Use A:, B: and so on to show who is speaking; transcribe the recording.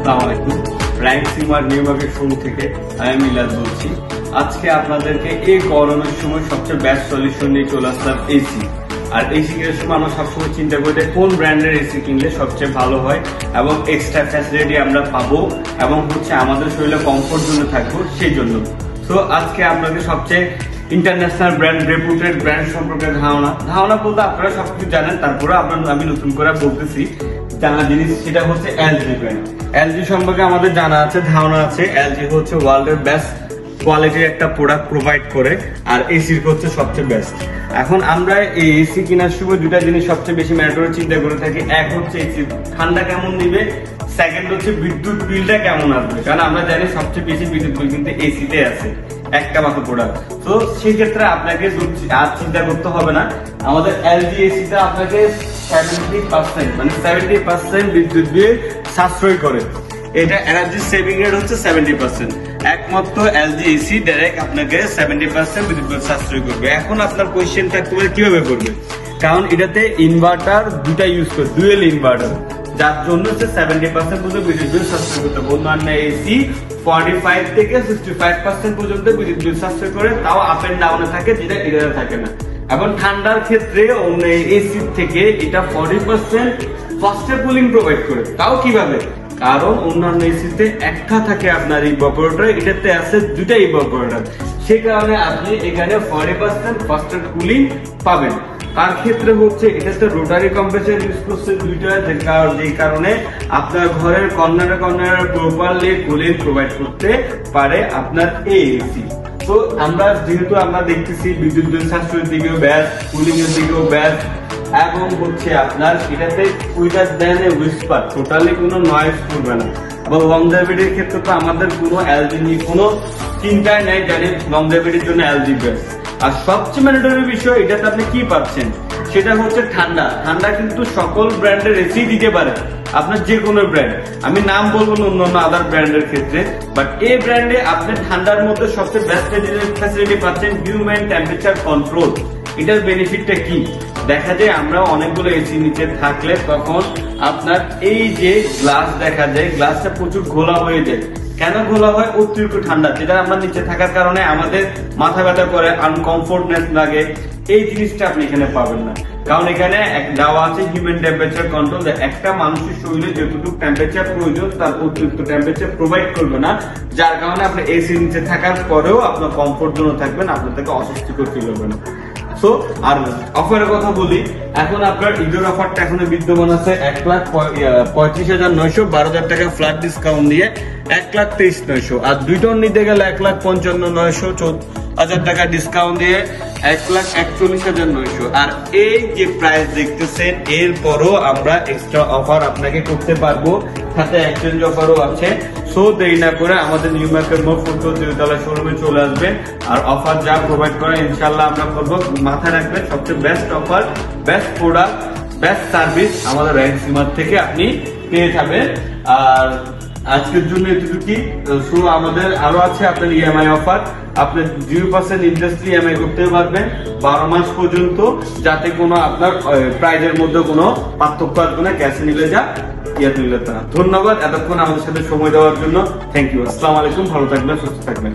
A: আসসালামু আলাইকুম। Right সিমার new market showroom থেকে আমি মিলাদ বলছি। আজকে আপনাদেরকে এই গরমের সময় সবচেয়ে বেস্ট সলিউশন নিয়ে চলে আসলাম এসি। আর এসি কেনার সময় আমরা সবসময় চিন্তা করি কোন ব্র্যান্ডের এসি কিনলে সবচেয়ে ভালো হয় এবং এক্সট্রা ফ্যাসিলিটি আমরা পাবো এবং আমাদের শরীরে কমফোর্ট জন্য থাকবো সেই জন্য। তো আজকে আপনাদের সবচেয়ে ইন্টারন্যাশনাল ব্র্যান্ড, রেপুটেড ব্র্যান্ড সম্পর্কে ধারণা বলতে আপনারা সবকিছু জানেন, তারপরে আমি নতুন করে বলতেছি জানা জিনিস, সেটা হচ্ছে এলজি ব্র্যান্ড। এলজি সম্পর্কে আমাদের জানা আছে, ধারণা আছে। এলজি হচ্ছে ওয়ার্ল্ডের বেস্ট কোয়ালিটির একটা প্রোডাক্ট প্রোভাইড করে, আর এসির হচ্ছে সবচেয়ে বেস্ট। এখন আমরা এই এসি কেনার সময় দুটা জিনিস সবচেয়ে বেশি ম্যাটার চিন্তা করে থাকি। এক হচ্ছে এসি ঠান্ডা কেমন দিবে, সেকেন্ড হচ্ছে বিদ্যুৎ বিলটা কেমন আসবে। কারণ আমরা জানি সবচেয়ে বেশি বিদ্যুৎ বিল কিন্তু এসিতে আছে, একটা মাত্র প্রোডাক্ট। তো সেই ক্ষেত্রে আপনাকে আর চিন্তা করতে হবে না। আমাদের এলজি এসিটা আপনাকে 70% মানে 70% বিদ্যুৎ বিল সাশ্রয় করে। এটা এনার্জি সেভিং রেট হচ্ছে 70%। একমাত্র এলজি এসি ডাইরেক্ট আপনাকে 70% বিদ্যুৎ বিল সাশ্রয় করবে। এখন আপনার কোয়েশ্চেন থাকতে পারে কিভাবে করবে, কারণ এটাতে ইনভার্টার দুটা ইউজ করে, ডুয়েল ইনভার্টার, যার জন্য হচ্ছে 70% পর্যন্ত বিদ্যুৎ বিল সাশ্রয় করতে হবে। অন্যান্য এসি 45 থেকে 65% পর্যন্ত বিদ্যুৎ বিল সাশ্রয় করে, তাও আপ এন্ড ডাউনে থাকে, যেটা এটাতে থাকে না। এবং ঠান্ডার ক্ষেত্রে অন্য এসি থেকে এটা 40% ফাস্টার কুলিং প্রোভাইড করে। তাও কিভাবে? কারণ অন্যান্য এসিতে একটা থাকে আপনার ইভাপোরেটর, এটাতে আছে দুটা ইভাপোরেটর। সে কারণে আপনি এখানে 40% ফাস্টার কুলিং পাবেন। তার ক্ষেত্রে হচ্ছে এটাতে রোটারি কম্প্রেসর ইউজ করছে দুইটা, যে কারণে আপনার ঘরের কর্নারে কর্নারে প্রপারলি কুলিং প্রোভাইড করতে পারে আপনার এই এসি। তো যেহেতু আমরা দেখতেছি বিদ্যুৎ বিল সাশ্রয়ের দিকেও ব্যাস, কুলিং এর দিকেও ব্যাস, এবং হচ্ছে আপনার এটাতে উইদাউট দেন এ হুইসপার, টোটালি কোনো নয়েজ করবে না। এবং লংজেভিটির ক্ষেত্রে তো আমাদের কোনো এলজি নিয়ে কোনো চিন্তাই নাই, জানি লংজেভিটির জন্য এলজি বেস্ট। আর সবচেয়ে ম্যান্ডেটরি বিষয় এটাতে আপনি কি পাচ্ছেন, সেটা হচ্ছে ঠান্ডা কিন্তু সকল ব্র্যান্ডের এসি দিতে পারে, আপনার যে কোনো ব্র্যান্ড। আমি নাম বলবো না অন্যান্য আদার ব্র্যান্ডের ক্ষেত্রে, বাট এই ব্র্যান্ডে আপনি ঠান্ডার মধ্যে সবচেয়ে বেস্ট ফ্যাসিলিটি পাচ্ছেন, হিউম্যান টেম্পারেচার কন্ট্রোল। এটার বেনিফিটটা কি? দেখা যায় আমরা অনেকগুলো এসি নিচে থাকলে তখন আপনার এই যে গ্লাস দেখা যায়, গ্লাসটা প্রচুর ঘোলা হয়ে যায়। কেন ঘোলা হয়? অতিরিক্ত ঠান্ডা, যেটা আমরা নিচে থাকার কারণে আমাদের মাথা ব্যথা করে, আনকমফোর্টনেস লাগে। এই জিনিসটা আপনি এখানে পাবেন না, কারণ এখানে দেওয়া আছে হিউম্যান টেম্পারেচার কন্ট্রোল। একটা মানুষের শরীরে যতটুকু টেম্পারেচার প্রয়োজন তার অতিরিক্ত টেম্পারেচার প্রোভাইড করবে না, যার কারণে আপনি এসি নিচে থাকার পরেও আপনার কমফোর্ট জোনে থাকবেন, আপনার থেকে অস্বস্তিকর ফিল হবে না। আর অফারের কথা বলি, এখন আপনার ঈদের অফারটা এখন বিদ্যমান আছে 1,35,900, 12,000 টাকা ফ্ল্যাট ডিসকাউন্ট দিয়ে 1,23,900। আর 2 টন নিতে গেলে 1,55,900, 4,000 টাকা ডিসকাউন্ট দিয়ে 1,41,900। আর এই যে প্রাইস দেখতেছেন, এরপরও আমরা এক্সট্রা অফার আপনাকে করতে পারবো, সাথে এক্সচেঞ্জ অফারও আছে। সো দেরি না করে আমাদের নিউ মার্কেট মোড় ফুটবল তলা শোরুমে চলে আসবেন, আর অফার যা প্রোভাইড করে ইনশাল্লাহ আমরা করবো। মাথায় রাখবেন সবচেয়ে best offer, best product, best service আমাদের রাইট সিমার থেকে আপনি পেয়ে যাবেন। আর আজকের জন্য এতটুকুই। সো আমাদের আরো আছে আপনার ইএমআই অফার, আপনি 0% ইন্টারেস্ট ইএমআই করতে পারবেন 12 মাস পর্যন্ত, যাতে কোনো আপনার প্রাইজের মধ্যে কোনো পার্থক্য আসবে না, ক্যাশে নিলে যা ইয়াতে নিলে তা। ধন্যবাদ এতক্ষণ আমাদের সাথে সময় দেওয়ার জন্য। Thank you. আসসালামু আলাইকুম। ভালো থাকবেন, সুস্থ থাকবেন।